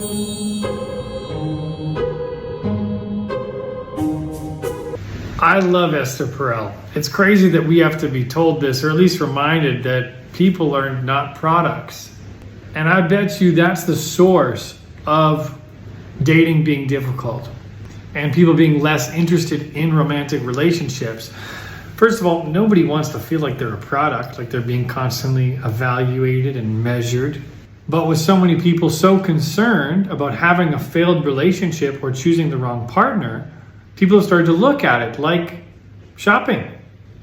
I love Esther Perel. It's crazy that we have to be told this, or at least reminded that people are not products. And I bet you that's the source of dating being difficult and people being less interested in romantic relationships. First of all, nobody wants to feel like they're a product, like they're being constantly evaluated and measured. But with so many people so concerned about having a failed relationship or choosing the wrong partner, people have started to look at it like shopping.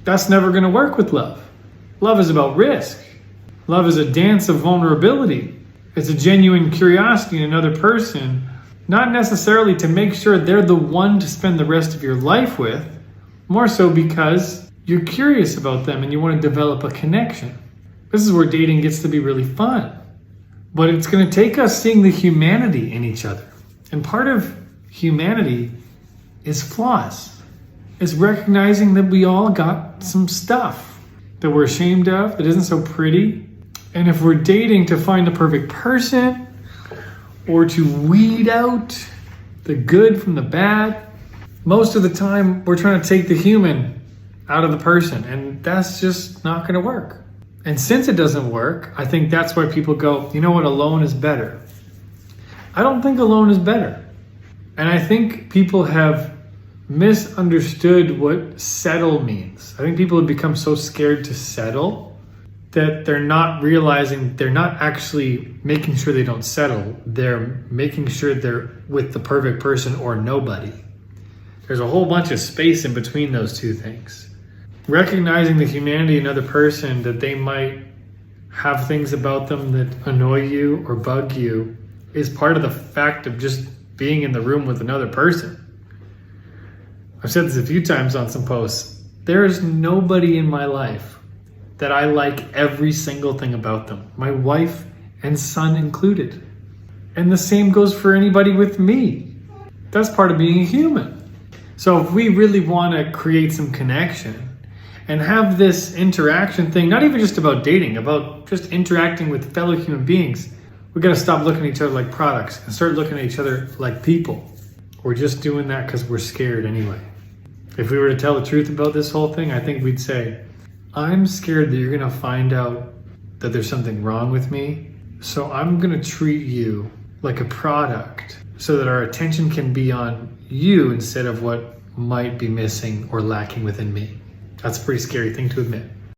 That's never going to work with love. Love is about risk. Love is a dance of vulnerability. It's a genuine curiosity in another person, not necessarily to make sure they're the one to spend the rest of your life with, more so because you're curious about them and you want to develop a connection. This is where dating gets to be really fun. But it's going to take us seeing the humanity in each other. And part of humanity is flaws. It's recognizing that we all got some stuff that we're ashamed of, that isn't so pretty. And if we're dating to find the perfect person or to weed out the good from the bad, most of the time we're trying to take the human out of the person, and that's just not going to work. And since it doesn't work, I think that's why people go, you know what, alone is better. I don't think alone is better. And I think people have misunderstood what settle means. I think people have become so scared to settle that they're not realizing, they're not actually making sure they don't settle. They're making sure they're with the perfect person or nobody. There's a whole bunch of space in between those two things. Recognizing the humanity in another person, that they might have things about them that annoy you or bug you, is part of the fact of just being in the room with another person. I've said this a few times on some posts. There is nobody in my life that I like every single thing about them, my wife and son included. And the same goes for anybody with me. That's part of being a human. So if we really want to create some connection and have this interaction thing, not even just about dating, about just interacting with fellow human beings, we got to stop looking at each other like products and start looking at each other like people. We're just doing that because we're scared anyway. If we were to tell the truth about this whole thing, I think we'd say, I'm scared that you're going to find out that there's something wrong with me, so I'm going to treat you like a product so that our attention can be on you instead of what might be missing or lacking within me. That's a pretty scary thing to admit.